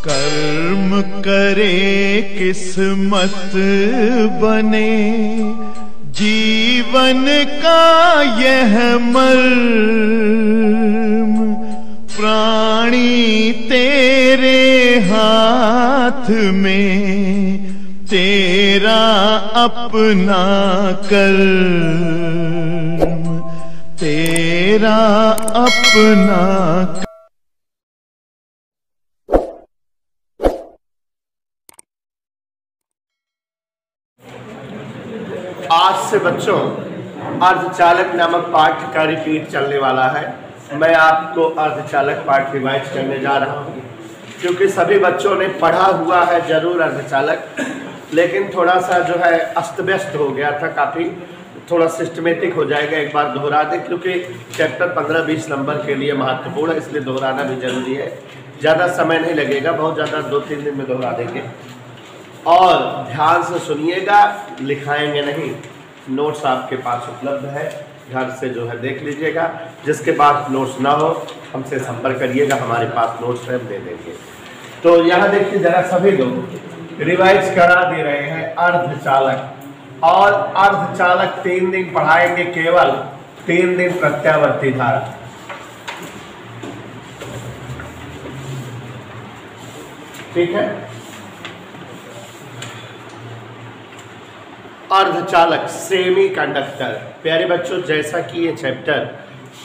कर्म करे किस्मत बने, जीवन का यह मर्म, प्राणी तेरे हाथ में, तेरा अपना कर्म, तेरा अपना। आज से बच्चों अर्धचालक नामक पाठ का रिपीट चलने वाला है। मैं आपको अर्धचालक पाठ रिवाइज करने जा रहा हूँ, क्योंकि सभी बच्चों ने पढ़ा हुआ है जरूर अर्धचालक, लेकिन थोड़ा सा जो है अस्त व्यस्त हो गया था, काफ़ी थोड़ा सिस्टमेटिक हो जाएगा। एक बार दोहरा दें, क्योंकि चैप्टर 15-20 नंबर के लिए महत्वपूर्ण है, इसलिए दोहराना भी जरूरी है। ज़्यादा समय नहीं लगेगा, बहुत ज़्यादा 2-3 दिन में दोहरा देंगे। और ध्यान से सुनिएगा, लिखाएंगे नहीं। नोट्स आपके पास उपलब्ध है, घर से जो है देख लीजिएगा। जिसके पास नोट्स ना हो हमसे संपर्क करिएगा, हमारे पास नोट्स है, हम दे देंगे। तो यहाँ देखिए जरा, सभी लोग रिवाइज करा दे रहे हैं अर्धचालक। और अर्धचालक 3 दिन पढ़ाएंगे, केवल 3 दिन प्रत्यावर्ती धारा। ठीक है। अर्धचालक सेमी कंडक्टर। प्यारे बच्चों, जैसा कि ये चैप्टर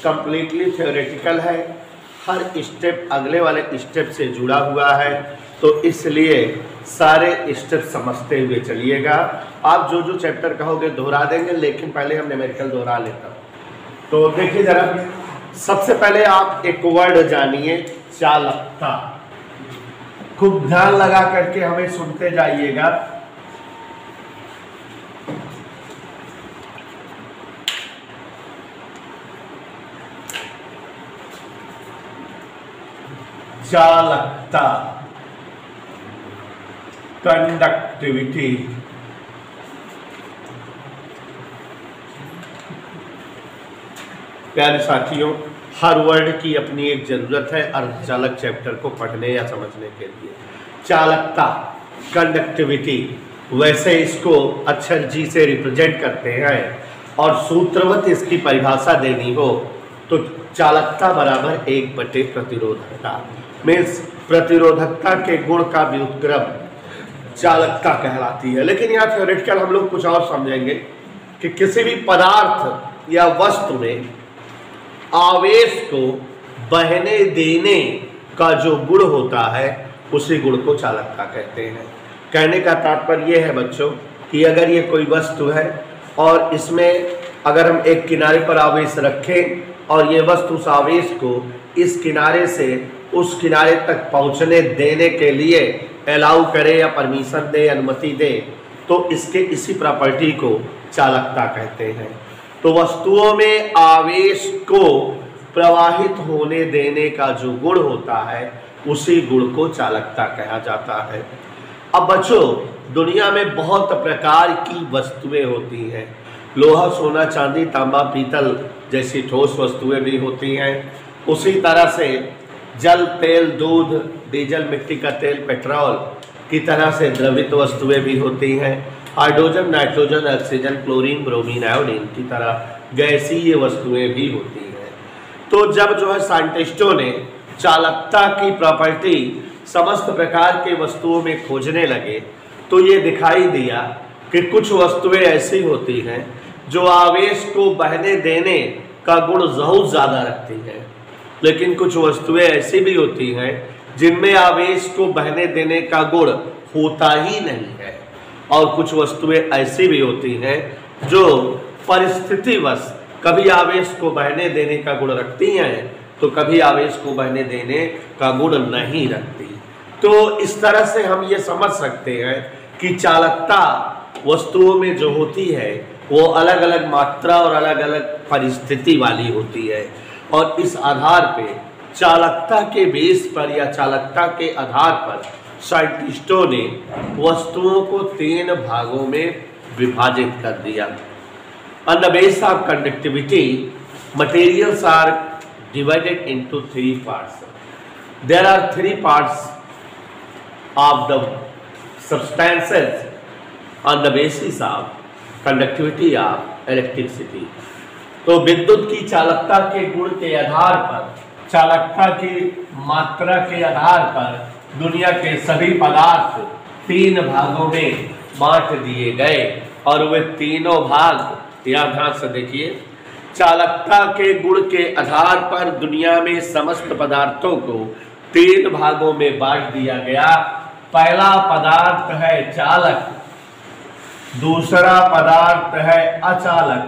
कंप्लीटली थ्योरेटिकल है, हर स्टेप अगले वाले स्टेप से जुड़ा हुआ है, तो इसलिए सारे स्टेप समझते हुए चलिएगा। आप जो जो चैप्टर कहोगे दोहरा देंगे, लेकिन पहले हम न्यूमेरिकल दोहरा लेता हूँ। तो देखिए जरा, सबसे पहले आप एक वर्ड जानिए, चालकता। खूब ध्यान लगा करके हमें सुनते जाइएगा। चालकता, कंडक्टिविटी। प्यारे साथियों, हर वर्ड की अपनी एक जरूरत है अर्धचालक चैप्टर को पढ़ने या समझने के लिए। चालकता, कंडक्टिविटी, वैसे इसको अक्षर जी से रिप्रेजेंट करते हैं, और सूत्रवत इसकी परिभाषा देनी हो तो चालकता बराबर 1/, प्रतिरोधकता मीन्स प्रतिरोधकता के गुण का व्युत्क्रम चालकता कहलाती है। लेकिन यहाँ थ्योरेटिकल हम लोग कुछ और समझेंगे कि किसी भी पदार्थ या वस्तु में आवेश को बहने देने का जो गुण होता है, उसी गुण को चालकता कहते हैं। कहने का तात्पर्य यह है बच्चों कि अगर ये कोई वस्तु है और इसमें अगर हम एक किनारे पर आवेश रखें और ये वस्तु उस आवेश को इस किनारे से उस किनारे तक पहुंचने देने के लिए अलाउ करे या परमिशन दे, अनुमति दे, तो इसके इसी प्रॉपर्टी को चालकता कहते हैं। तो वस्तुओं में आवेश को प्रवाहित होने देने का जो गुण होता है, उसी गुण को चालकता कहा जाता है। अब बच्चों, दुनिया में बहुत प्रकार की वस्तुएं होती हैं। लोहा, सोना, चांदी, तांबा, पीतल जैसी ठोस वस्तुएं भी होती हैं। उसी तरह से जल, तेल, दूध, डीजल, मिट्टी का तेल, पेट्रोल की तरह से द्रवित वस्तुएं भी होती हैं। Hydrogen, nitrogen, oxygen, chlorine, bromine, iodine की तरह गैसीय वस्तुएं भी होती हैं। तो जब जो है साइंटिस्टों ने चालकता की प्रॉपर्टी समस्त प्रकार के वस्तुओं में खोजने लगे, तो ये दिखाई दिया कि कुछ वस्तुएं ऐसी होती हैं जो आवेश को बहने देने का गुण बहुत ज़्यादा रखती हैं, लेकिन कुछ वस्तुएं ऐसी भी होती हैं जिनमें आवेश को बहने देने का गुण होता ही नहीं है, और कुछ वस्तुएं ऐसी भी होती हैं जो परिस्थितिवश कभी आवेश को बहने देने का गुण रखती हैं, तो कभी आवेश को बहने देने का गुण नहीं रखती। तो इस तरह से हम ये समझ सकते हैं कि चालकता वस्तुओं में जो होती है वो अलग अलग मात्रा और अलग अलग परिस्थिति वाली होती है, और इस आधार पे चालकता के बेस पर या चालकता के आधार पर साइंटिस्टों ने वस्तुओं को 3 भागों में विभाजित कर दिया। On the basis of conductivity, materials are divided into 3 parts. There are 3 parts of the substances on the basis of conductivity of electricity। तो विद्युत की चालकता के गुण के आधार पर, चालकता की मात्रा के आधार पर दुनिया के सभी पदार्थ 3 भागों में बांट दिए गए और वे तीनों भाग यहाँ ध्यान से देखिए। चालकता के गुण के आधार पर दुनिया में समस्त पदार्थों को 3 भागों में बांट दिया गया। पहला पदार्थ है चालक, दूसरा पदार्थ है अचालक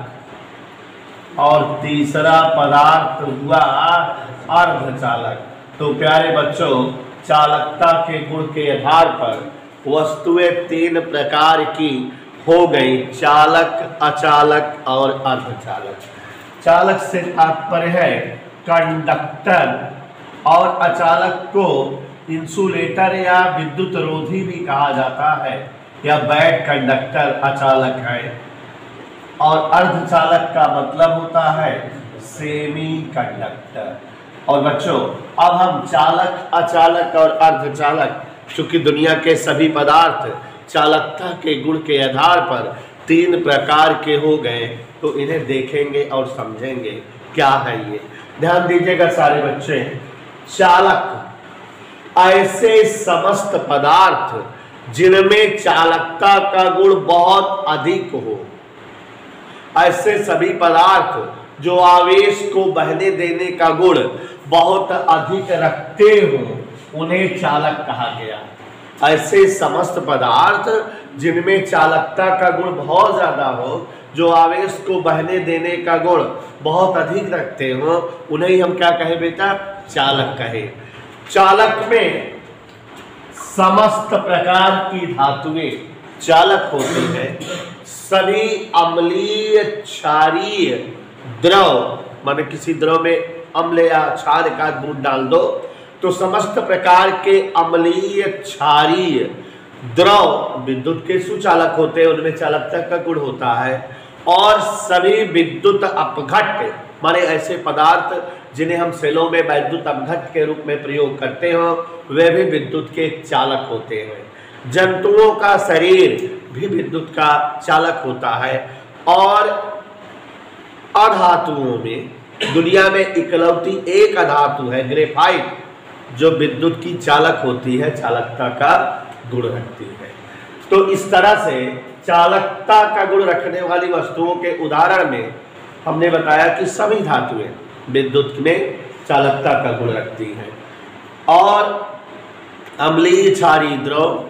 और तीसरा पदार्थ हुआ अर्धचालक। तो प्यारे बच्चों, चालकता के गुण के आधार पर वस्तुएं 3 प्रकार की हो गई, चालक, अचालक और अर्धचालक। चालक से तात्पर्य है कंडक्टर और अचालक को इंसुलेटर या विद्युत रोधी भी कहा जाता है या बैड कंडक्टर अचालक है। और अर्धचालक का मतलब होता है सेमी कंडक्टर। और बच्चों, अब हम चालक, अचालक और अर्धचालक, चूंकि दुनिया के सभी पदार्थ चालकता के गुण के आधार पर 3 प्रकार के हो गए, तो इन्हें देखेंगे और समझेंगे क्या है ये। ध्यान दीजिएगा सारे बच्चे। चालक ऐसे समस्त पदार्थ जिनमें चालकता का गुण बहुत अधिक हो, ऐसे सभी पदार्थ जो आवेश को बहने देने का गुण बहुत अधिक रखते हो, उन्हें चालक कहा गया। ऐसे समस्त पदार्थ जिनमें चालकता का गुण बहुत ज्यादा हो, जो आवेश को बहने देने का गुण बहुत अधिक रखते हो, उन्हें हम क्या कहे बेटा? चालक कहे। चालक में समस्त प्रकार की धातुएं चालक होती हैं। सभी अम्लीय, क्षारीय द्रव, माने किसी द्रव में अम्ल या क्षार का दूध डाल दो तो समस्त प्रकार के अम्लीय, क्षारीय द्रव विद्युत के सुचालक होते हैं, उनमें चालकता का गुण होता है। और सभी विद्युत अपघट्य, माने ऐसे पदार्थ जिन्हें हम सेलों में वैद्युत अपघट्य के रूप में प्रयोग करते हो, वे भी विद्युत के चालक होते हैं। जंतुओं का शरीर भी विद्युत का चालक होता है। और अधातुओं में दुनिया में इकलौती एक अधातु है ग्रेफाइट, जो विद्युत की चालक होती है, चालकता का गुण रखती है। तो इस तरह से चालकता का गुण रखने वाली वस्तुओं के उदाहरण में हमने बताया कि सभी धातुएं विद्युत में चालकता का गुण रखती हैं। और अम्लीय, क्षारीय द्रव,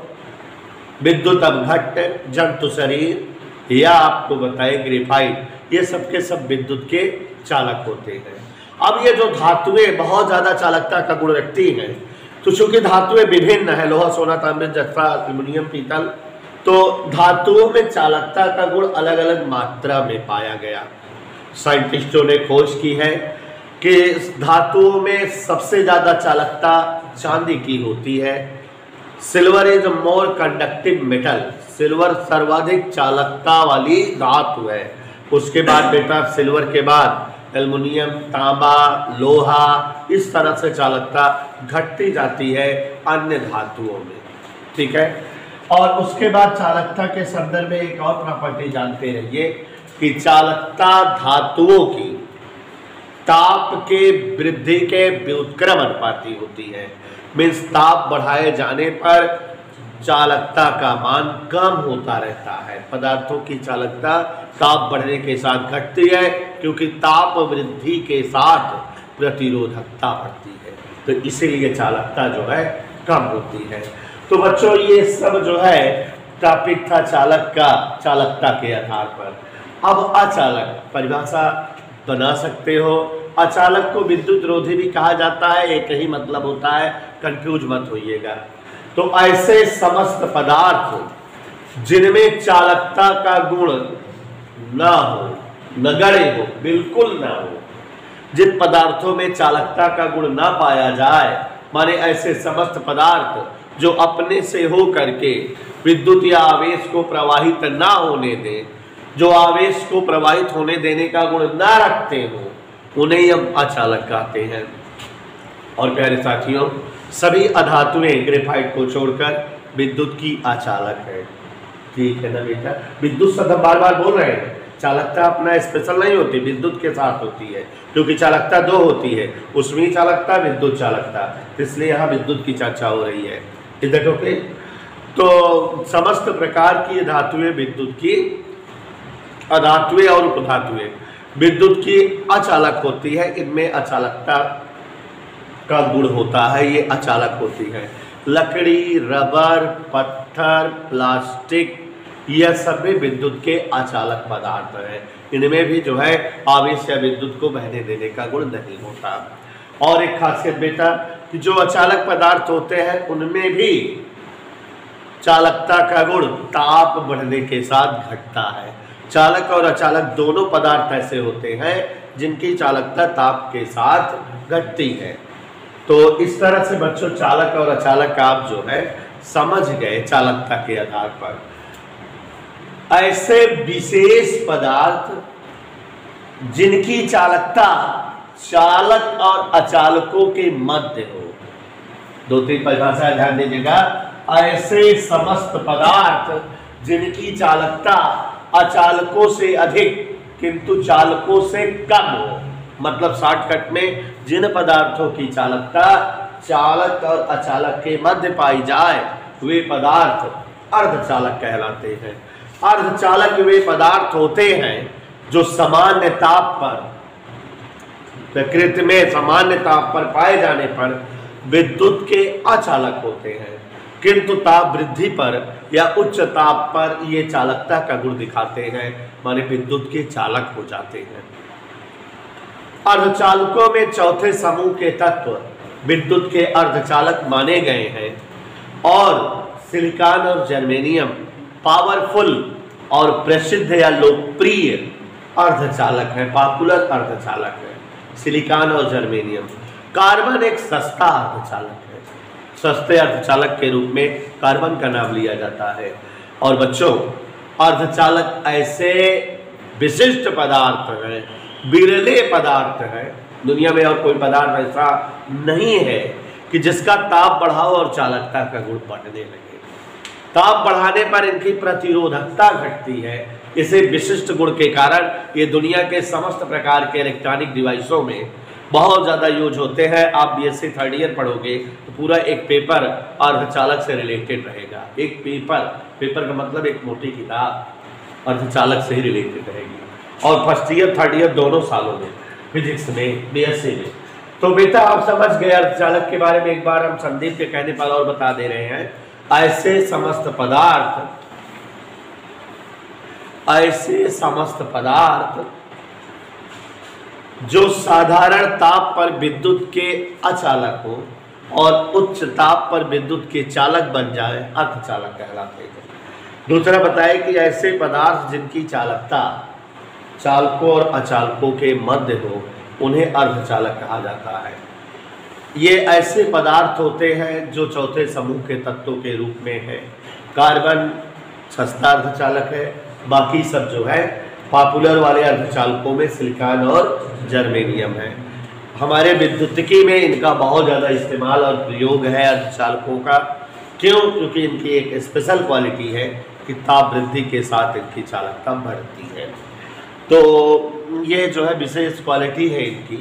विद्युत अपघट्य, जंतु शरीर या आपको बताए ग्रेफाइट, ये सब के सब विद्युत के चालक होते हैं। अब ये जो धातुएं बहुत ज्यादा चालकता का गुण रखती हैं, तो चूंकि धातुएं विभिन्न है, लोहा, सोना, तांबे, जस्ता, एल्युमिनियम, पीतल, तो धातुओं में चालकता का गुण अलग अलग मात्रा में पाया गया। साइंटिस्टों ने खोज की है कि धातुओं में सबसे ज्यादा चालकता चांदी की होती है। Silver is more conductive metal, silver सर्वाधिक चालकता वाली धातु है। उसके बाद बेटा सिल्वर के बाद एल्युमिनियम, तांबा, लोहा, इस तरह से चालकता घटती जाती है अन्य धातुओं में। ठीक है। और उसके बाद चालकता के संदर्भ में एक और प्रॉपर्टी जानते रहिए कि चालकता धातुओं की ताप के वृद्धि के व्युत्क्रम अनुपाती होती है। मीन्स ताप बढ़ाए जाने पर चालकता का मान कम होता रहता है। पदार्थों की चालकता ताप बढ़ने के साथ घटती है, क्योंकि ताप वृद्धि के साथ प्रतिरोधकता बढ़ती है, तो इसीलिए चालकता जो है कम होती है। तो बच्चों, ये सब जो है टॉपिक था चालक का, चालकता के आधार पर। अब अचालक परिभाषा बना सकते हो। अचालक को विद्युत रोधी भी कहा जाता है, एक ही मतलब होता है, कंफ्यूज मत होइएगा। तो ऐसे समस्त पदार्थ जिनमें चालकता का गुण ना हो, नगण्य हो, बिल्कुल ना हो, जिन पदार्थों में चालकता का गुण ना पाया जाए, माने ऐसे समस्त पदार्थ जो अपने से हो करके विद्युत या आवेश को प्रवाहित ना होने दें, जो आवेश को प्रवाहित होने देने का गुण ना रखते हो, उन्हें हम अचालक कहते हैं। और प्यारे साथियों, सभी अधातुएं ग्रेफाइट को छोड़कर विद्युत की अचालक है। ठीक है ना बेटा, विद्युत शब्द हम बार बार बोल रहे हैं, चालकता अपना स्पेशल नहीं होती, विद्युत के साथ होती है, क्योंकि चालकता दो होती है, उष्मीय चालकता, विद्युत चालकता, इसलिए यहाँ विद्युत की चर्चा हो रही है। इधर ओके। तो समस्त प्रकार की धातुएं विद्युत की, अधातुएं और उपधातुएं विद्युत की अचालक होती है, इनमें अचालकता का गुण होता है, ये अचालक होती है। लकड़ी, रबर, पत्थर, प्लास्टिक, यह सभी विद्युत के अचालक पदार्थ हैं। इनमें भी जो है आवेश या विद्युत को बहने देने का गुण नहीं होता। और एक खासियत बेटा कि जो अचालक पदार्थ होते हैं उनमें भी चालकता का गुण ताप बढ़ने के साथ घटता है। चालक और अचालक दोनों पदार्थ ऐसे होते हैं जिनकी चालकता ताप के साथ घटती है। तो इस तरह से बच्चों चालक और अचालक आप जो है समझ गए चालकता के आधार पर। ऐसे विशेष पदार्थ जिनकी चालकता चालक और अचालकों के मध्य हो, दो तीन परिभाषा ध्यान दीजिएगा। ऐसे समस्त पदार्थ जिनकी चालकता अचालकों से अधिक किंतु चालकों से कम हो, मतलब शॉर्टकट में जिन पदार्थों की चालकता चालक और अचालक के मध्य पाई जाए वे पदार्थ अर्धचालक कहलाते हैं। अर्धचालक वे पदार्थ होते हैं जो सामान्य ताप पर, प्रकृति में सामान्य ताप पर पाए जाने पर विद्युत के अचालक होते हैं, किंतु ताप वृद्धि पर या उच्च ताप पर ये चालकता का गुण दिखाते हैं, माने विद्युत के चालक हो जाते हैं। अर्धचालकों में चौथे समूह के तत्व विद्युत के अर्धचालक माने गए हैं और सिलिकॉन और जर्मेनियम पावरफुल और प्रसिद्ध या लोकप्रिय अर्धचालक है, पॉपुलर अर्धचालक है सिलिकॉन और जर्मेनियम। कार्बन एक सस्ता अर्धचालक है, सस्ते अर्धचालक के रूप में कार्बन का नाम लिया जाता है। और बच्चों अर्धचालक ऐसे विशिष्ट पदार्थ हैं, बिरले पदार्थ हैं, दुनिया में और कोई पदार्थ ऐसा नहीं है कि जिसका ताप बढ़ाओ और चालकता का गुण बढ़ने लगे। ताप बढ़ाने पर इनकी प्रतिरोधकता घटती है। इसे विशिष्ट गुण के कारण ये दुनिया के समस्त प्रकार के इलेक्ट्रॉनिक डिवाइसों में बहुत ज़्यादा यूज होते हैं। आप बीएससी थर्ड ईयर पढ़ोगे तो पूरा एक पेपर अर्धचालक से रिलेटेड रहेगा। एक पेपर का मतलब एक मोटी किताब अर्धचालक से ही रिलेटेड रहेगी। और फर्स्ट ईयर थर्ड ईयर दोनों सालों में फिजिक्स में, बीएससी में। तो बेटा आप समझ गए अर्धचालक के बारे में। एक बार हम संदीप के कहने पर और बता दे रहे हैं। ऐसे समस्त पदार्थ जो साधारण ताप पर विद्युत के अचालक हो और उच्च ताप पर विद्युत के चालक बन जाए अर्धचालक कहलाते हैं। दूसरा बताए कि ऐसे पदार्थ जिनकी चालकता चालकों और अचालकों के मध्य हो उन्हें अर्धचालक कहा जाता है। ये ऐसे पदार्थ होते हैं जो चौथे समूह के तत्वों के रूप में है। कार्बन सस्ता अर्धचालक है, बाकी सब जो है पॉपुलर वाले अर्धचालकों में सिलिकॉन और जर्मेनियम है। हमारे विद्युतिकी में इनका बहुत ज़्यादा इस्तेमाल और प्रयोग है अर्धचालकों का। क्यों? क्योंकि इनकी एक स्पेशल क्वालिटी है कि ताप वृद्धि के साथ इनकी चालकता बढ़ती है। तो ये जो है विशेष क्वालिटी है इनकी।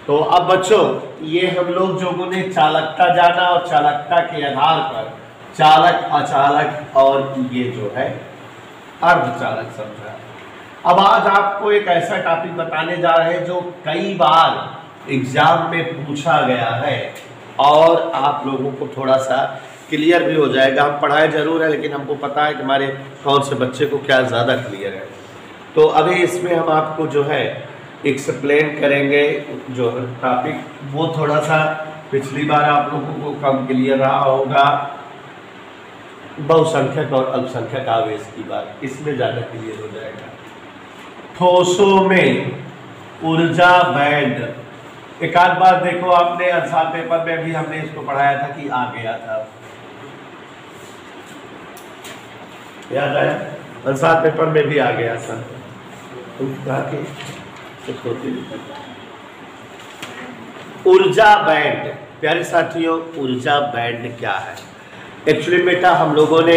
तो अब बच्चों ये हम लोग जो ने चालकता जाना और चालकता के आधार पर चालक, अचालक और ये जो है अर्धचालक समझा। अब आज आपको एक ऐसा टॉपिक बताने जा रहे हैं जो कई बार एग्जाम में पूछा गया है और आप लोगों को थोड़ा सा क्लियर भी हो जाएगा। हम पढ़ाए जरूर है लेकिन हमको पता है कि हमारे कौन से बच्चे को क्या ज़्यादा क्लियर है। तो अभी इसमें हम आपको जो है एक्सप्लेन करेंगे जो टॉपिक, वो थोड़ा सा पिछली बार आप लोगों को कम क्लियर रहा होगा। बहुसंख्यक और अल्पसंख्यक आवेश की बात इसमें ज़्यादा क्लियर हो जाएगा। ठोसों में ऊर्जा बैंड, एक आध बार देखो आपने अंसार पेपर में भी हमने इसको पढ़ाया था कि आ गया था, याद आया? अंसार पेपर में भी आ गया था। ऊर्जा बैंड, प्यारे साथियों ऊर्जा बैंड क्या है? एक्चुअली बेटा हम लोगों ने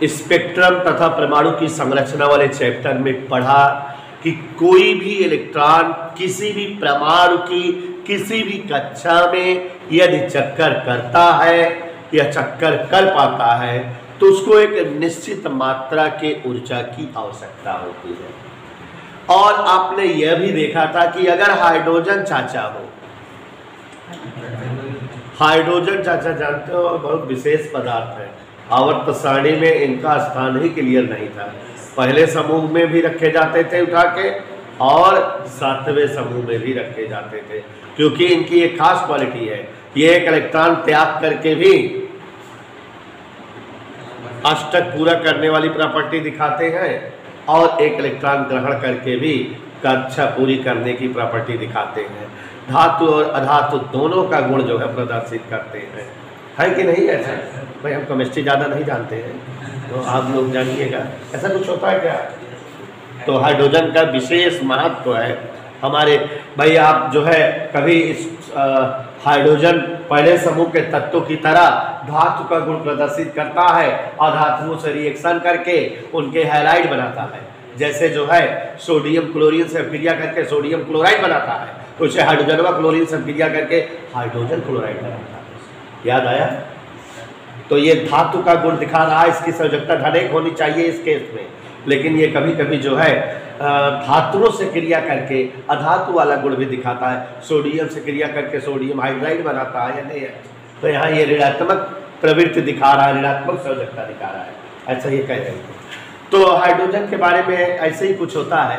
स्पेक्ट्रम तथा परमाणु की संरचना वाले चैप्टर में पढ़ा कि कोई भी इलेक्ट्रॉन किसी भी परमाणु की किसी भी कक्षा में यदि चक्कर करता है या चक्कर कर पाता है तो उसको एक निश्चित मात्रा के ऊर्जा की आवश्यकता होती है। और आपने यह भी देखा था कि अगर हाइड्रोजन चाचा हो, हाइड्रोजन चाचा जानते हो बहुत विशेष पदार्थ है, आवर्त सारणी में इनका स्थान ही क्लियर नहीं था। पहले समूह में भी रखे जाते थे उठा के और 7वें समूह में भी रखे जाते थे, क्योंकि इनकी एक खास क्वालिटी है, ये एक इलेक्ट्रॉन त्याग करके भी अष्टक पूरा करने वाली प्रॉपर्टी दिखाते हैं और एक इलेक्ट्रॉन ग्रहण करके भी कक्षा पूरी करने की प्रॉपर्टी दिखाते हैं। धातु और अधातु दोनों का गुण जो है प्रदर्शित करते हैं, है कि नहीं? ऐसा भाई हम केमिस्ट्री ज़्यादा नहीं जानते हैं तो आप लोग जानिएगा, ऐसा कुछ होता है क्या? तो हाइड्रोजन का विशेष महत्व है हमारे भाई। आप जो है कभी इस हाइड्रोजन पहले समूह के तत्वों की तरह धातु का गुण प्रदर्शित करता है और धातुओं से रिएक्शन करके उनके हैलाइड बनाता है। जैसे जो है सोडियम क्लोरीन से क्रिया करके सोडियम क्लोराइड बनाता है, तो उसे हाइड्रोजन व क्लोरीन से क्रिया करके हाइड्रोजन क्लोराइड बनाता है। याद आया? तो ये धातु का गुण दिखा रहा है, इसकी संयोजकता धनेक होनी चाहिए इस केस में, लेकिन ये कभी कभी जो है धातुओं से क्रिया करके अधातु वाला गुण भी दिखाता है। सोडियम से क्रिया करके सोडियम हाइड्राइड बनाता है या नहीं है? तो यहाँ ये ऋणात्मक प्रवृत्ति दिखा रहा है, ऋणात्मक संयोजकता दिखा रहा है, ऐसा ये कह रहे हैं। तो हाइड्रोजन के बारे में ऐसे ही कुछ होता है।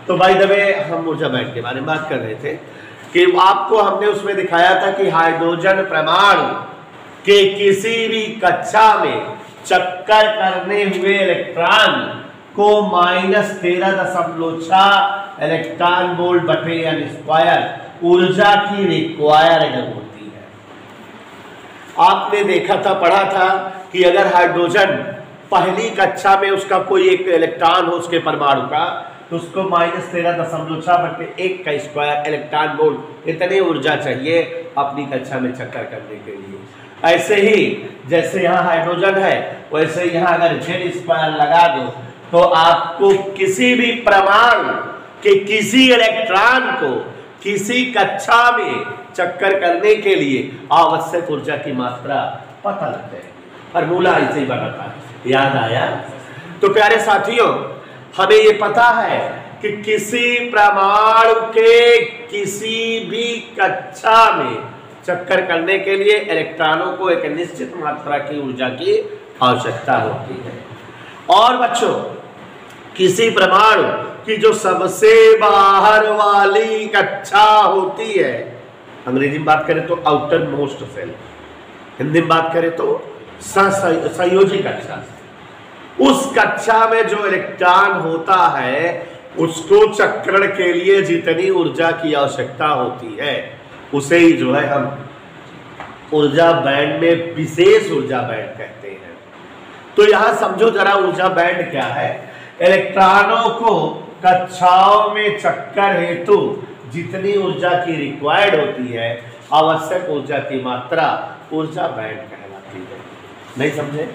तो बाय द वे हम ऊर्जा बैंड के बारे में बात कर रहे थे कि आपको हमने उसमें दिखाया था कि हाइड्रोजन परमाणु के किसी भी कक्षा में चक्कर करने हुए इलेक्ट्रॉन को -13.6 इलेक्ट्रॉन वोल्ट बटे एन स्क्वायर ऊर्जा की रिक्वायर्ड होती है। आपने देखा था, पढ़ा था कि अगर हाइड्रोजन पहली कक्षा में उसका कोई एक इलेक्ट्रॉन हो उसके परमाणु का, तो उसको -13.6 बटे 1 का स्क्वायर इलेक्ट्रॉन वोल्ट इतनी ऊर्जा चाहिए अपनी कक्षा में चक्कर करने के लिए। ऐसे ही जैसे यहाँ हाइड्रोजन है वैसे यहाँ अगर Z² लगा दो तो आपको किसी भी परमाणु के किसी इलेक्ट्रॉन को किसी कक्षा में चक्कर करने के लिए आवश्यक ऊर्जा की मात्रा पता लग जाएगी। फॉर्मूला ऐसे ही बनाता है, याद आया? तो प्यारे साथियों, हमें ये पता है कि किसी परमाणु के किसी भी कक्षा में चक्कर करने के लिए इलेक्ट्रॉनों को एक निश्चित मात्रा की ऊर्जा की आवश्यकता होती है। और बच्चों, किसी परमाणु की जो सबसे बाहर वाली कक्षा होती है, अंग्रेजी में बात करें तो आउटर मोस्ट सेल, हिंदी में बात करें तो संयोजी कक्षा, उस कक्षा में जो इलेक्ट्रॉन होता है उसको चक्रण के लिए जितनी ऊर्जा की आवश्यकता होती है उसे ही जो है हम ऊर्जा बैंड में विशेष ऊर्जा बैंड कहते हैं। तो यहां समझो जरा ऊर्जा बैंड क्या है। इलेक्ट्रॉनों को कक्षाओं में चक्कर हेतु जितनी ऊर्जा की रिक्वायर्ड होती है, आवश्यक ऊर्जा की मात्रा ऊर्जा बैंड कहलाती है। नहीं समझे?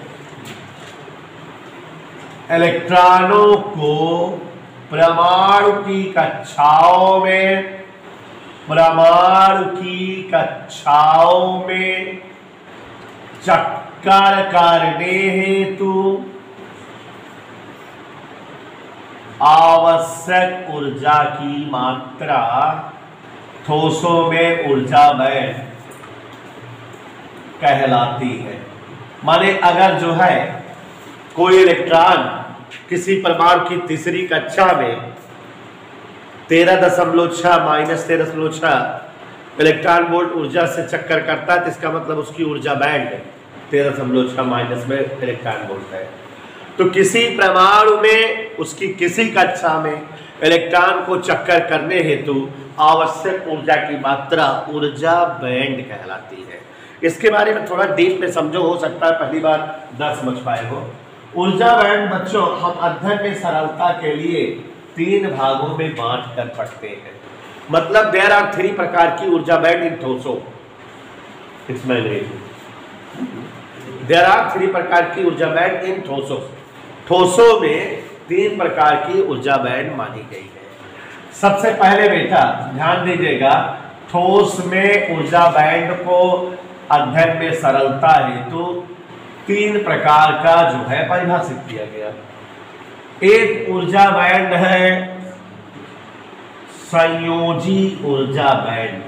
इलेक्ट्रॉनों को परमाणु की कक्षाओं में चक्कर करने हेतु आवश्यक ऊर्जा की मात्रा ठोसों में ऊर्जा बैंड कहलाती है। माने अगर जो है कोई इलेक्ट्रॉन किसी परमाणु की तीसरी कक्षा में 13.6 इलेक्ट्रॉन वोल्ट ऊर्जा से चक्कर करता है, तो इसका मतलब उसकी ऊर्जा बैंड 13.6 में इलेक्ट्रॉन वोल्ट है। तो किसी परमाणु में उसकी किसी कक्षा में इलेक्ट्रॉन को चक्कर करने हेतु आवश्यक ऊर्जा की मात्रा ऊर्जा बैंड कहलाती है। इसके बारे में थोड़ा डीप में समझो, हो सकता है पहली बार न समझ पाए हो। ऊर्जा बैंड बच्चों हम अध्ययन में सरलता के लिए 3 भागों में बांट कर पढ़ते हैं। मतलब देयर आर 3 प्रकार की ऊर्जा बैंड इन ठोसों। इसमें देयर आर 3 प्रकार की ऊर्जा बैंड इन ठोसों। ठोसों में 3 प्रकार की ऊर्जा बैंड मानी गई है। सबसे पहले बेटा ध्यान दीजिएगा, ठोस में ऊर्जा बैंड को अध्ययन में सरलता हेतु 3 प्रकार का जो है परिभाषित किया गया। एक ऊर्जा बैंड है संयोजी ऊर्जा बैंड,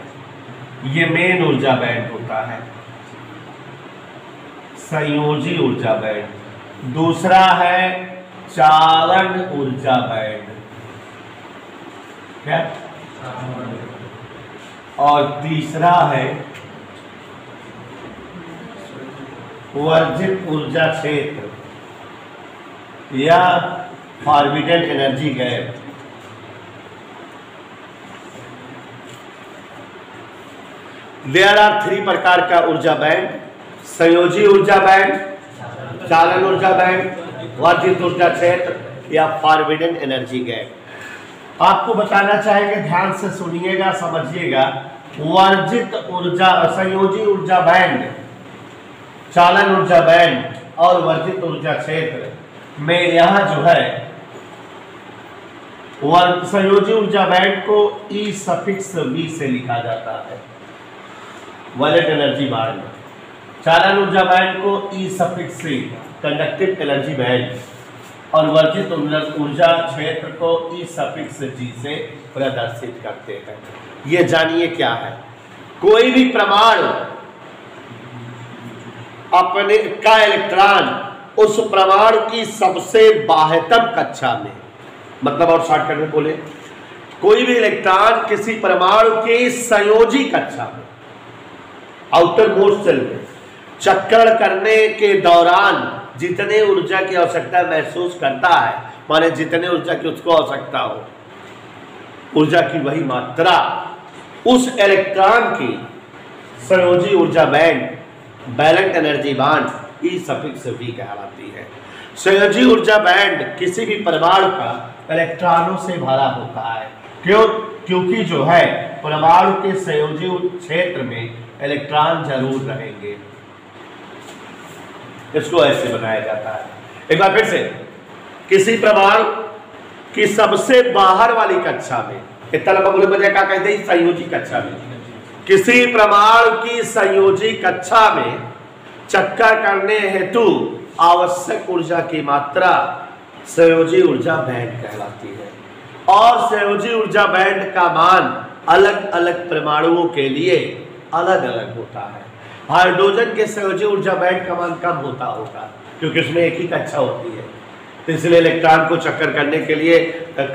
ये मेन ऊर्जा बैंड होता है, संयोजी ऊर्जा बैंड। दूसरा है चालन ऊर्जा बैंड, क्या? और तीसरा है वर्जित ऊर्जा क्षेत्र या forbidden energy gap. There are 3 प्रकार का ऊर्जा बैंड, संयोजी ऊर्जा बैंड, चालन ऊर्जा बैंड, वर्जित ऊर्जा क्षेत्र या फॉरबिडन एनर्जी गैप। आपको बताना चाहेंगे, ध्यान से सुनिएगा, समझिएगा। वर्जित ऊर्जा, संयोजी ऊर्जा बैंड, चालन ऊर्जा बैंड और वर्जित ऊर्जा क्षेत्र में यहां जो है संयोजी ऊर्जा बैंड को ई सफिक्स वी से लिखा जाता है, वैलेंट एनर्जी बैंड। चालन ऊर्जा बैंड को ई सफिक्स सी, कंडक्टिव एनर्जी बैंड, और वर्जित ऊर्जा क्षेत्र को ई सफिक्स जी से प्रदर्शित करते हैं। ये जानिए क्या है। कोई भी परमाणु अपने का इलेक्ट्रॉन उस परमाणु की सबसे बाह्यतम कक्षा में, मतलब और शॉर्टकट में बोले, कोई भी इलेक्ट्रॉन किसी परमाणु के संयोजी कक्षा में, आउटर मोस्ट शेल में चक्कर करने के दौरान जितने ऊर्जा की आवश्यकता महसूस करता है, माने जितने ऊर्जा की उसको आवश्यकता हो, ऊर्जा की वही मात्रा उस इलेक्ट्रॉन की संयोजी ऊर्जा band, valence energy band E suffix V कहलाती है। संयोजी ऊर्जा बैंड किसी भी परमाणु का इलेक्ट्रॉनों से भरा होता है। क्यों? क्योंकि जो है परमाणु के संयोजी क्षेत्र में इलेक्ट्रॉन जरूर रहेंगे। इसको ऐसे बनाया जाता है। एक बार फिर से, किसी परमाणु की सबसे बाहर वाली कक्षा में, इतना लंबा बोले बजाय क्या कहते हैं, संयोजी कक्षा में, किसी परमाणु की संयोजी कक्षा में चक्कर करने हेतु आवश्यक ऊर्जा की मात्रा संयोजी ऊर्जा बैंड कहलाती है। और संयोजी ऊर्जा बैंड का मान अलग अलग परमाणुओं के लिए अलग अलग होता है। हाइड्रोजन के संयोजी ऊर्जा बैंड का मान कम होता होगा क्योंकि उसमें एक ही कक्षा होती है, तो इसलिए इलेक्ट्रॉन को चक्कर करने के लिए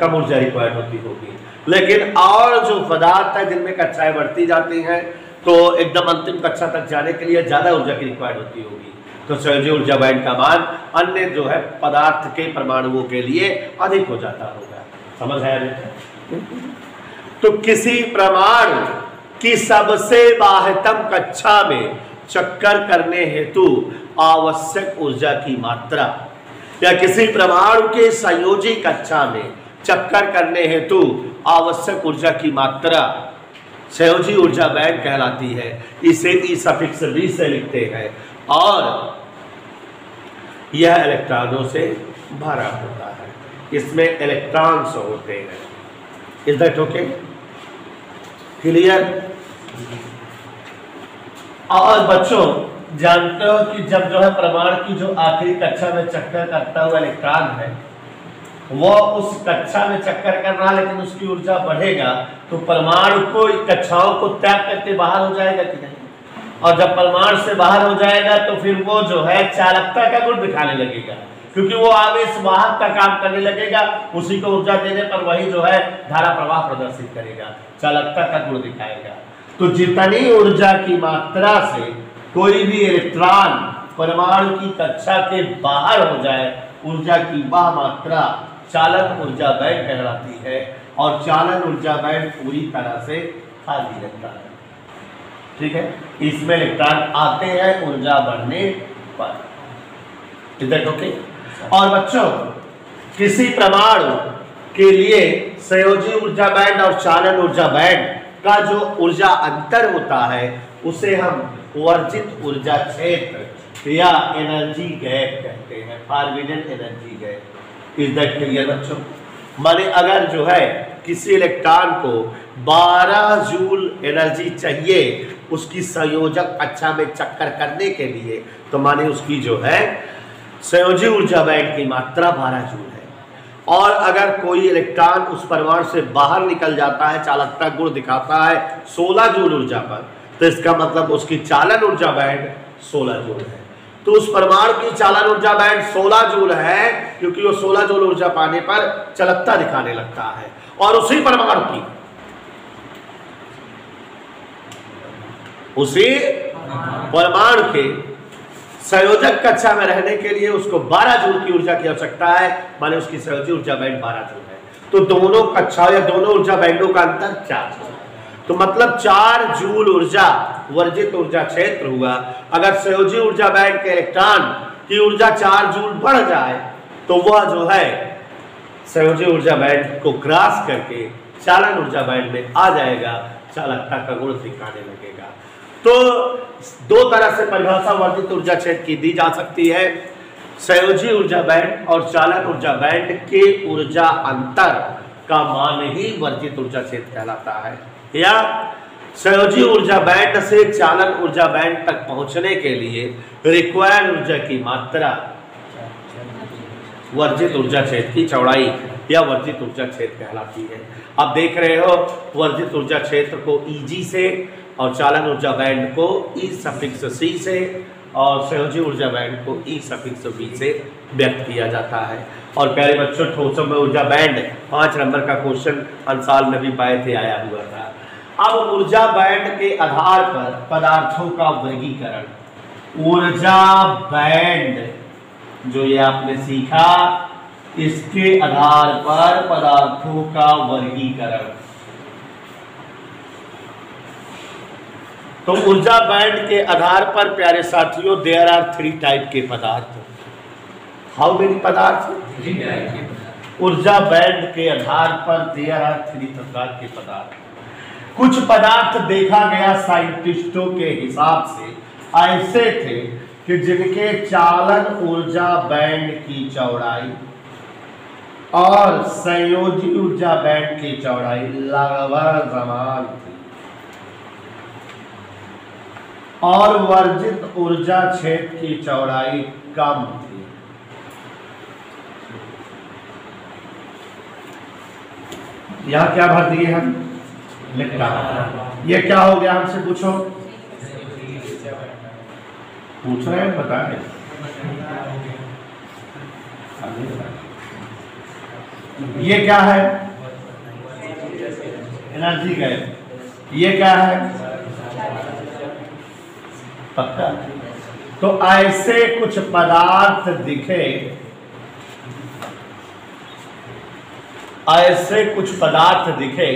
कम ऊर्जा रिक्वायर्ड होती होगी। लेकिन और जो पदार्थ है जिनमें कक्षाएं बढ़ती जाती हैं, तो एकदम अंतिम कक्षा तक जाने के लिए ज्यादा ऊर्जा की रिक्वायर्ड होती होगी, तो संयोजी ऊर्जा बैंड का मान अन्य जो है पदार्थ के परमाणुओं के लिए अधिक हो जाता होगा। समझ आया बेटा? तो किसी परमाणु की सबसे बाह्यतम कक्षा में चक्कर करने हेतु आवश्यक ऊर्जा की मात्रा, या किसी परमाणु के संयोजी कक्षा में चक्कर करने हेतु आवश्यक ऊर्जा की मात्रा संयोजी ऊर्जा बैंड कहलाती है। इसे ई सफिक्स वी से लिखते हैं और यह इलेक्ट्रॉनों से भरा होता है, इसमें इलेक्ट्रॉन्स होते हैं। Is that okay? क्लियर? और बच्चों जानते हो कि जब जो है परमाणु की जो आखिरी कक्षा में चक्कर करता हुआ इलेक्ट्रॉन है, वो उस कक्षा में चक्कर कर रहा, लेकिन उसकी ऊर्जा बढ़ेगा तो परमाणु को कक्षाओं को त्याग करके बाहर हो जाएगा कि नहीं? और जब परमाणु से बाहर हो जाएगा तो फिर वो जो है चालकता का गुण दिखाने लगेगा, क्योंकि वो आवेश वाहक का काम करने लगेगा। उसी को ऊर्जा देने पर वही जो है धारा प्रवाह प्रदर्शित करेगा, चालकता का गुण दिखाएगा। तो जितनी ऊर्जा की मात्रा से कोई भी इलेक्ट्रॉन परमाणु की कक्षा के बाहर हो जाए, ऊर्जा की वह मात्रा चालन ऊर्जा बैंड कहलाती है। और चालन ऊर्जा बैंड पूरी तरह से खाली रहता है। ठीक है, इसमें इलेक्ट्रॉन आते हैं ऊर्जा बढ़ने पर। इधर ओके? और बच्चों किसी परमाणु के लिए संयोजी ऊर्जा बैंड और चालन ऊर्जा बैंड का जो ऊर्जा अंतर होता है उसे हम वर्जित ऊर्जा क्षेत्र या एनर्जी गैप कहते हैं, forbidden energy gap. Is that clear बच्चों? माने अगर जो है किसी इलेक्ट्रॉन को 12 जूल एनर्जी चाहिए उसकी संयोजक कक्षा में चक्कर करने के लिए, तो माने उसकी जो है संयोजी ऊर्जा बैंड की मात्रा 12 जूल है। और अगर कोई इलेक्ट्रॉन उस परमाणु से बाहर निकल जाता है, चालकता गुण दिखाता है 16 जूल ऊर्जा पर, तो इसका मतलब उसकी चालन ऊर्जा बैंड 16 जूल है। तो उस परमाणु की चालन ऊर्जा बैंड 16 जूल है क्योंकि वो 16 जूल ऊर्जा पाने पर चालकता दिखाने लगता है। और उसी परमाणु की, उसी परमाणु के संयोजक कक्षा में रहने के लिए उसको 12 जूल की ऊर्जा की आवश्यकता है, माने उसकी संयोजी ऊर्जा बैंड 12 जूल है। तो दोनों कक्षाओं या दोनों ऊर्जा बैंडों का अंतर 4 जूल, तो मतलब 4 जूल ऊर्जा वर्जित ऊर्जा क्षेत्र हुआ। अगर संयोजी ऊर्जा बैंड के इलेक्ट्रॉन की ऊर्जा 4 जूल बढ़ जाए तो वह जो है संयोजी ऊर्जा बैंड को क्रॉस करके चालन ऊर्जा बैंड में आ जाएगा, चालकता का गुण दिखाने लगेगा। तो दो तरह से परिभाषा वर्जित ऊर्जा क्षेत्र की दी जा सकती है, संयोजी ऊर्जा बैंड और चालन ऊर्जा बैंड के ऊर्जा अंतर का मान ही वर्जित ऊर्जा क्षेत्र कहलाता है। या संयोजी ऊर्जा बैंड से चालन ऊर्जा बैंड तक पहुंचने के लिए रिक्वायर्ड ऊर्जा की मात्रा वर्जित ऊर्जा क्षेत्र की चौड़ाई या वर्जित ऊर्जा क्षेत्र कहलाती है। आप देख रहे हो वर्जित ऊर्जा क्षेत्र को Eg से और चालन ऊर्जा बैंड को E सफिक्स C से और संयोजी ऊर्जा बैंड को E सफिक्स B से व्यक्त किया जाता है। और प्यारे बच्चों, ठोसों में ऊर्जा बैंड 5 नंबर का क्वेश्चन अंसाल में भी पाए थे, आया हुआ था। अब ऊर्जा बैंड के आधार पर पदार्थों का वर्गीकरण। ऊर्जा बैंड जो ये आपने सीखा, इसके आधार पर पदार्थों का वर्गीकरण। तो ऊर्जा बैंड के आधार पर प्यारे साथियों देयर आर 3 टाइप के पदार्थ। हाउ मेनी पदार्थ? 3 टाइप के। ऊर्जा बैंड के आधार पर देयर आर 3 प्रकार के पदार्थ। कुछ पदार्थ देखा गया साइंटिस्टों के हिसाब से ऐसे थे कि जिनके चालन ऊर्जा बैंड की चौड़ाई और संयोजी ऊर्जा बैंड की चौड़ाई लगभग समान थी और वर्जित ऊर्जा क्षेत्र की चौड़ाई कम थी। यहां क्या भर दिए हम? लिखा। ये क्या हो गया हमसे पूछो? पूछ रहे हैं, बता रहे। ये क्या है? Energy gap. ये क्या है? पक्का। तो ऐसे कुछ पदार्थ दिखे, ऐसे कुछ पदार्थ दिखे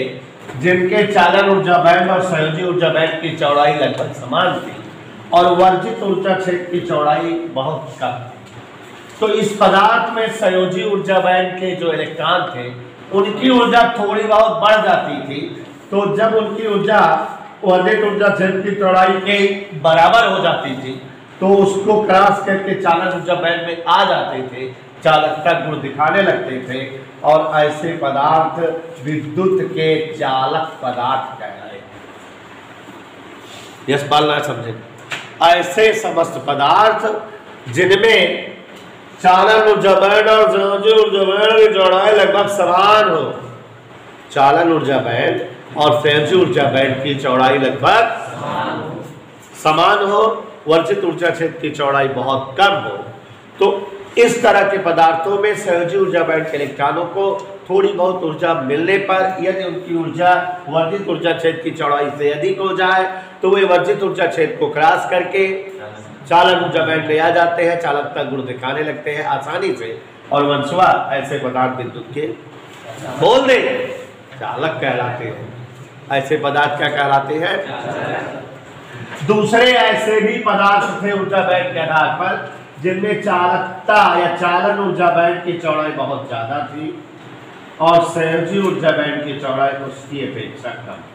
जिनके चालन ऊर्जा बैंड और संयोजी ऊर्जा बैंड की चौड़ाई लगभग समान थी और वर्जित ऊर्जा क्षेत्र की चौड़ाई बहुत कम थी। तो इस पदार्थ में संयोजी ऊर्जा बैंड के जो इलेक्ट्रॉन थे उनकी ऊर्जा थोड़ी बहुत बढ़ जाती थी। तो जब उनकी ऊर्जा वर्जित ऊर्जा क्षेत्र की चौड़ाई के बराबर हो जाती थी तो उसको क्रॉस करके चालन ऊर्जा बैंड में आ जाते थे, चालकता गुण दिखाने लगते थे और ऐसे पदार्थ विद्युत के चालक पदार्थ कहलाए। यस पालना समझे? ऐसे समस्त पदार्थ जिनमें चालन ऊर्जा बैंड और संयोजी ऊर्जा बैंड की चौड़ाई लगभग समान हो, चालन ऊर्जा बैंड और संयोजी ऊर्जा बैंड की चौड़ाई लगभग समान हो, वर्जित ऊर्जा क्षेत्र की चौड़ाई बहुत कम हो, तो इस तरह के पदार्थों में संयोजी ऊर्जा बैंड के इलेक्ट्रॉनों को थोड़ी बहुत ऊर्जा मिलने पर यदि उनकी ऊर्जा वर्जित ऊर्जा क्षेत्र की चौड़ाई से अधिक हो जाए तो वे वर्जित ऊर्जा क्षेत्र को क्रॉस करके चालन ऊर्जा बैंड ले आ जाते हैं, चालकता गुण दिखाने लगते हैं आसानी से और वंशवा ऐसे पदार्थ विद्युत के बोल दे चालक कहलाते हैं। ऐसे पदार्थ क्या कहलाते हैं? दूसरे ऐसे भी पदार्थ थे ऊर्जा बैंड के आधार पर जिनमें चालकता या चालन ऊर्जा बैंड की चौड़ाई बहुत ज्यादा थी और संयोजी ऊर्जा बैंड की चौड़ाई उसकी अपेक्षा कम।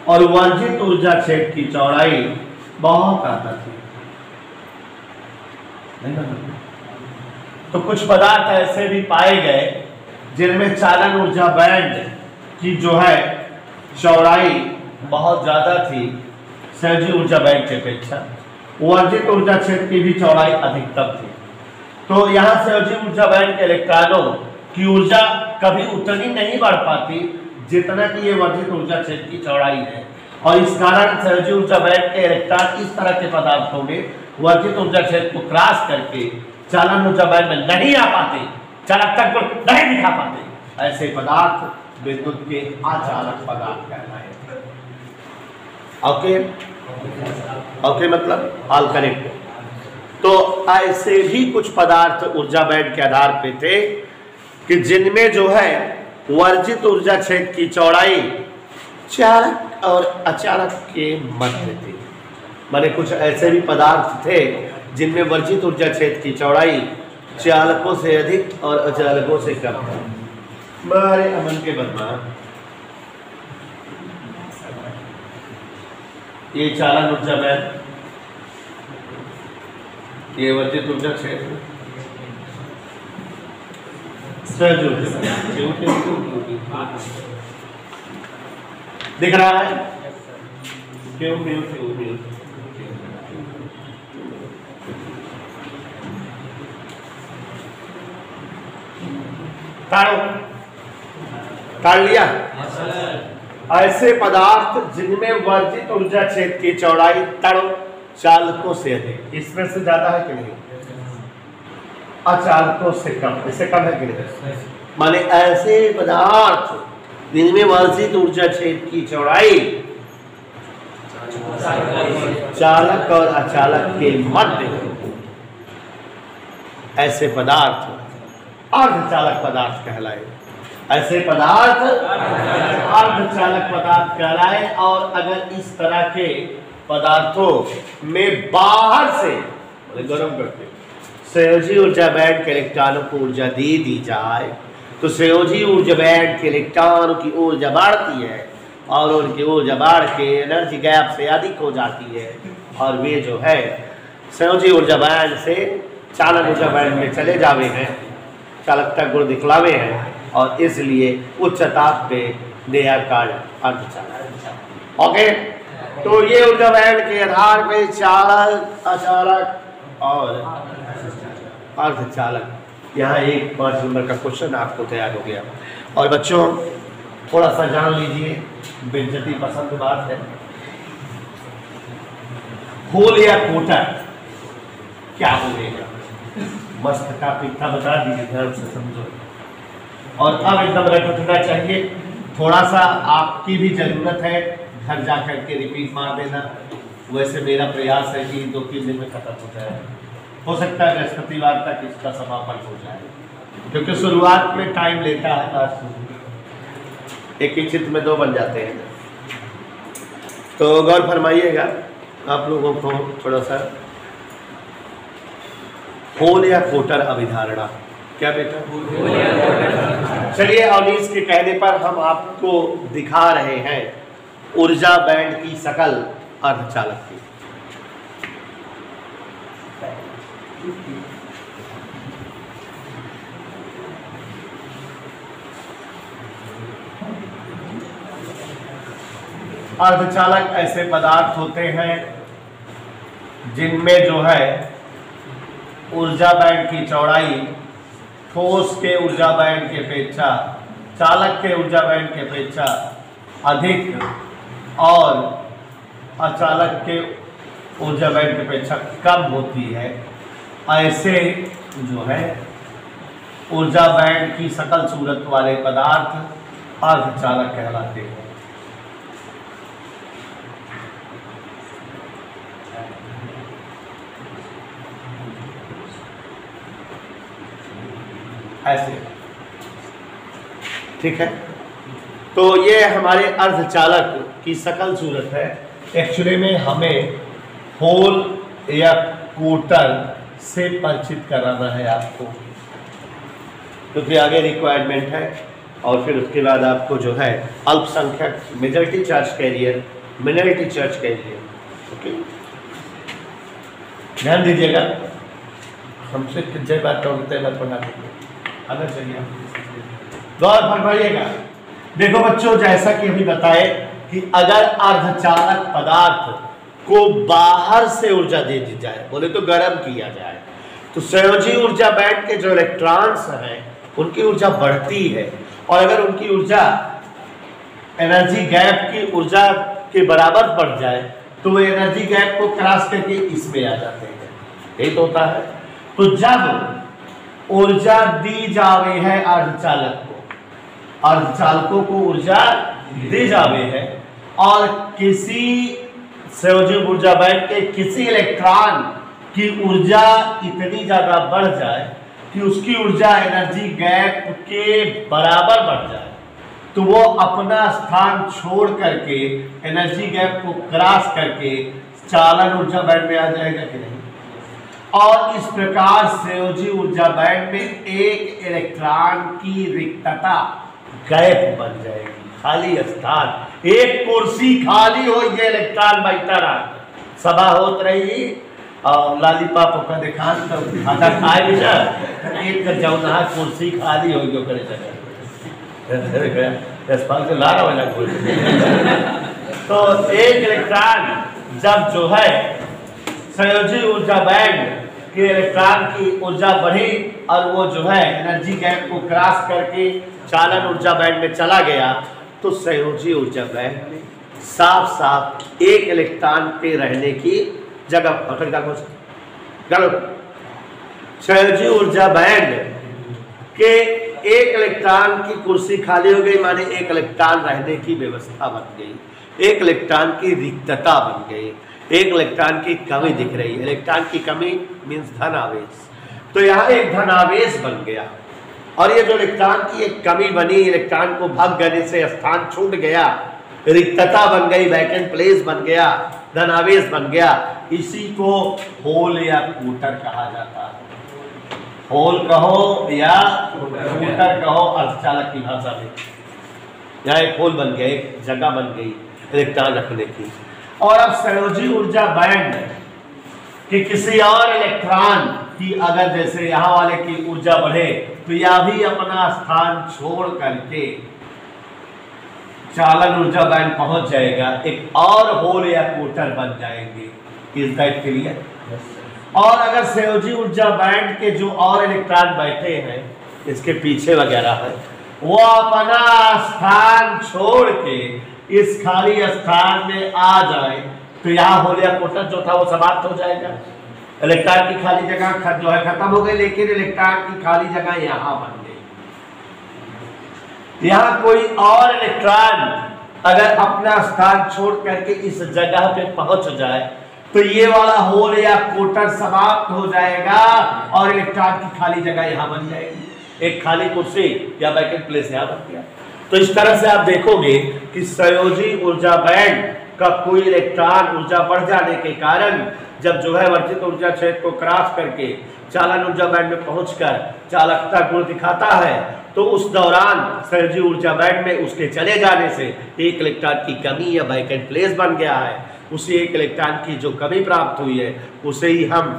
और वर्जित ऊर्जा क्षेत्र की चौड़ाई बहुत ज्यादा थी। तो कुछ पदार्थ ऐसे भी पाए गए जिनमें चालन ऊर्जा बैंड की जो है चौड़ाई बहुत ज्यादा थी संयोजी ऊर्जा बैंड की अपेक्षा। वर्जित ऊर्जा क्षेत्र की भी चौड़ाई अधिकतम थी। तो यहाँ संयोजी ऊर्जा बैंड के इलेक्ट्रॉनों की ऊर्जा कभी उतनी नहीं बढ़ पाती जितना कि ये वर्जित ऊर्जा क्षेत्र की चौड़ाई है, और इस कारण संयोजी ऊर्जा बैंड के इलेक्ट्रॉन इस तरह के पदार्थों में वर्जित ऊर्जा क्षेत्र को क्रॉस करके चालन ऊर्जा बैंड में नहीं आ पाते, चालकता को नहीं दिखा पाते। ऐसे पदार्थ विद्युत के अचालक पदार्थ कहलाए। ओके ओके, मतलब ऑल करेक्ट। तो ऐसे भी कुछ पदार्थ ऊर्जा बैंड के आधार पे थे कि जिनमें जो है वर्जित ऊर्जा क्षेत्र की चौड़ाई चालक और अचालक के मध्य थी। माने कुछ ऐसे भी पदार्थ थे जिनमें वर्जित ऊर्जा क्षेत्र की चौड़ाई चालकों से अधिक और अचालकों से कम था। मारे अमन के बदमाश, ये चालन ऊर्जा बैंड, ये वर्जित ऊर्जा क्षेत्र, दिख रहा है क्यों? काट लिया। ऐसे पदार्थ जिनमें वर्जित ऊर्जा क्षेत्र की चौड़ाई तड़ो चालकों से अधिक, इसमें से ज्यादा है कि नहीं? अचालकों से कम, इससे कम है कि नहीं? माने ऐसे पदार्थ जिनमें वर्जित ऊर्जा क्षेत्र की चौड़ाई चालक और अचालक के मध्य, ऐसे पदार्थ अर्धचालक पदार्थ कहलाए। ऐसे पदार्थ अर्धचालक पदार्थ कहलाए। और अगर इस तरह के पदार्थों में बाहर से गर्म करके संयोजी ऊर्जा बैंड के इलेक्ट्रॉनों को ऊर्जा दे दी जाए तो संयोजी ऊर्जा बैंड के इलेक्ट्रॉनों की ऊर्जा बढ़ती है और उनकी ऊर्जा बढ़ के एनर्जी गैप से अधिक हो जाती है, और वे जो है संयोजी ऊर्जा बैंड से चालन ऊर्जा बैंड में चले जावे हैं, चालकता गुण दिखलावे हैं, और इसलिए उच्च ताप पे देयर कार्ड अर्धचालक। ओके, तो ये ऊर्जा बैंड के आधार पे चालक, अचालक और अर्धचालक। यहाँ एक 5 नंबर का क्वेश्चन आपको तैयार हो गया। और बच्चों थोड़ा सा जान लीजिए, बेइज्जती पसंद बात है। होल या कोटर क्या होगा? मस्त का पिता बता दीजिए, ध्यान से समझो। और अब एकदम रट उठना चाहिए। थोड़ा सा आपकी भी जरूरत है, घर जा करके रिपीट मार देना। वैसे मेरा प्रयास है कि 2-3 दिन में खत्म हो जाए। हो सकता है बृहस्पतिवार तक इसका समापन हो जाए, क्योंकि शुरुआत में टाइम लेता है। एक ही चित्र में 2 बन जाते हैं। तो गौर फरमाइएगा आप लोगों को थोड़ा सा। होल या कोटर अभिधारणा क्या बेटा? चलिए, अवनीश के कहने पर हम आपको दिखा रहे हैं ऊर्जा बैंड की शकल अर्धचालक की। अर्धचालक ऐसे पदार्थ होते हैं जिनमें जो है ऊर्जा बैंड की चौड़ाई ठोस के ऊर्जा बैंड की अपेक्षा, चालक के ऊर्जा बैंड की अपेक्षा अधिक और अचालक के ऊर्जा बैंड की अपेक्षा कम होती है। ऐसे जो है ऊर्जा बैंड की सकल सूरत वाले पदार्थ अर्धचालक कहलाते हैं। ऐसे, ठीक है। तो ये हमारे अर्धचालक की सकल सूरत है। एक्चुअली में हमें होल या कोटर से परिचित कराना है आपको, क्योंकि आगे रिक्वायरमेंट है। और फिर उसके बाद आपको जो है अल्पसंख्यक majority charge carrier, minority charge carrier. Okay, ध्यान दीजिएगा, हमसे जय बात तय बात पढ़ा आना चाहिए, गौर फरमाइएगा। देखो बच्चों, जैसा कि अभी बताए कि अगर अर्धचालक पदार्थ को बाहर से ऊर्जा दे दी जाए, बोले तो गर्म किया जाए, तो संयोजी ऊर्जा बैंड के जो इलेक्ट्रॉन्स हैं उनकी ऊर्जा बढ़ती है, और अगर उनकी ऊर्जा एनर्जी गैप की ऊर्जा के बराबर बढ़ जाए तो वो एनर्जी गैप को क्रॉस करके इसमें आ जाते हैं। यही तो होता है। तो जब ऊर्जा दी जावे है अर्धचालक को, अर्धचालकों को ऊर्जा दी जावे है, और किसी संयोजी ऊर्जा बैंड के किसी इलेक्ट्रॉन की ऊर्जा इतनी ज्यादा बढ़ जाए कि उसकी ऊर्जा एनर्जी गैप के बराबर बढ़ जाए, तो वो अपना स्थान छोड़ करके एनर्जी गैप को क्रॉस करके चालन ऊर्जा बैंड में आ जाएगा कि नहीं। और इस प्रकार संयोजी ऊर्जा बैंड में एक इलेक्ट्रॉन की रिक्तता गैप बन जाएगी, खाली स्थान, एक कुर्सी खाली हो, ये इलेक्ट्रॉन बैठा रहा, सभा होत रही और लालीपाप का दिखान तो खाना खाए भी ना, एक जौना कुर्सी खाली हो गयो करे जगह से ला रहा वाला तो एक इलेक्ट्रॉन जब जो है संयोजी ऊर्जा बैंड के इलेक्ट्रॉन की ऊर्जा बढ़ी और वो जो है एनर्जी गैप को क्रॉस करके चालन ऊर्जा बैंड में चला गया, तो संयोजी ऊर्जा बैंड में साफ साफ एक इलेक्ट्रॉन पे रहने की जगह संयोजी ऊर्जा बैंड के एक इलेक्ट्रॉन की कुर्सी खाली हो गई, माने एक इलेक्ट्रॉन रहने की व्यवस्था बन गई, एक इलेक्ट्रॉन की रिक्तता बन गई, एक इलेक्ट्रॉन की कमी दिख रही है। इलेक्ट्रॉन की कमी मींस धन आवेश, तो यहाँ एक धन आवेश बन गया, और ये जो इलेक्ट्रॉन की एक कमी बनी, इलेक्ट्रॉन को भाग जाने से स्थान छूट गया, रिक्तता बन गई, वैकेंट प्लेस बन गया, धनावेश बन गया, इसी को होल या कूटर कहा जाता है। होल कहो या कूटर कहो अर्धचालक की भाषा में। यहाँ एक होल बन गया, एक जगह बन गई इलेक्ट्रॉन रखने की। और अब संयोजी ऊर्जा बैंड कि किसी और इलेक्ट्रॉन की अगर जैसे यहाँ वाले की ऊर्जा बढ़े तो यह भी अपना स्थान छोड़ करके चालन ऊर्जा बैंड पहुंच जाएगा, एक और होल या कोटर बन जाएंगे। Is that clear? और अगर संयोजी ऊर्जा बैंड के जो और इलेक्ट्रॉन बैठे हैं इसके पीछे वगैरह है, वो अपना स्थान छोड़ के इस खाली स्थान में आ जाए तो यहाँ होल या कोटर जो था वो समाप्त हो जाएगा। इलेक्ट्रॉन की खाली जगह जो है खत्म हो गई, लेकिन इलेक्ट्रॉन की खाली जगह यहाँ बन गई। यहाँ कोई और इलेक्ट्रॉन अगर अपना स्थान छोड़ करके इस जगह पे पहुंच जाए तो ये वाला होल या कोटर समाप्त हो जाएगा और इलेक्ट्रॉन की खाली जगह यहाँ बन जाएगी, एक खाली कुर्सी या वैकेंट प्लेस यहाँ बन गया। तो इस तरह से आप देखोगे कि संयोजी ऊर्जा बैंड का कोई इलेक्ट्रॉन ऊर्जा बढ़ जाने के कारण जब जो है वर्जित ऊर्जा क्षेत्र को क्रॉस करके चालन ऊर्जा बैंड में पहुंचकर चालकता गुण दिखाता है, तो उस दौरान संयोजी ऊर्जा बैंड में उसके चले जाने से एक इलेक्ट्रॉन की कमी या वैकेंट प्लेस बन गया है। उसी एक इलेक्ट्रॉन की जो कमी प्राप्त हुई है उसे ही हम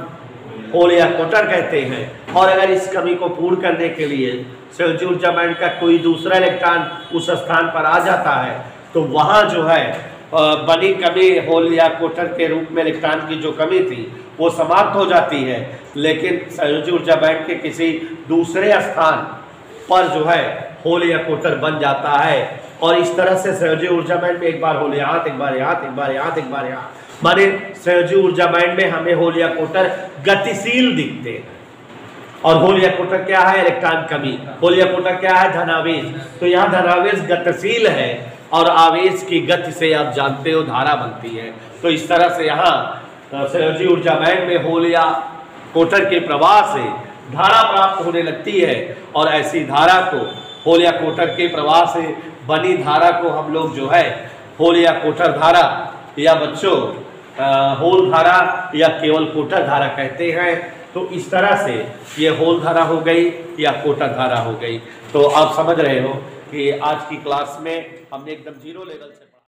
होल या कोटर कहते हैं। और अगर इस कमी को पूर्ण करने के लिए संयोजी ऊर्जा बैंड का कोई दूसरा इलेक्ट्रॉन उस स्थान पर आ जाता है तो वहाँ जो है बनी कमी होल या कोटर के रूप में इलेक्ट्रॉन की जो कमी थी वो समाप्त हो जाती है, लेकिन संयोजी ऊर्जा बैंड के किसी दूसरे स्थान पर जो है होल या कोटर बन जाता है। और इस तरह से संयोजी ऊर्जा बैंड में एक बार होल यहाँ, एक बार यहाँ, एक बार यहाँ, एक बार यहाँ, माने संयोजी ऊर्जा बैंड में हमें होल या कोटर गतिशील दिखते हैं। और होल या कोटर क्या है? इलेक्ट्रॉन कमी। होल या कोटर क्या है? धनावेश। तो यहाँ धनावेश गतिशील है और आवेश की गति से आप जानते हो धारा बनती है। तो इस तरह से यहाँ संयोजी ऊर्जा बैंड में होल या कोटर के प्रवाह से धारा प्राप्त होने लगती है, और ऐसी धारा को होल या कोटर के प्रवाह से बनी धारा को हम लोग जो है होल या कोटर धारा या बच्चों होल धारा या केवल कोटर धारा कहते हैं। तो इस तरह से ये होल धारा हो गई या कोटर धारा हो गई। तो आप समझ रहे हो कि आज की क्लास में हमने एकदम 0 लेवल से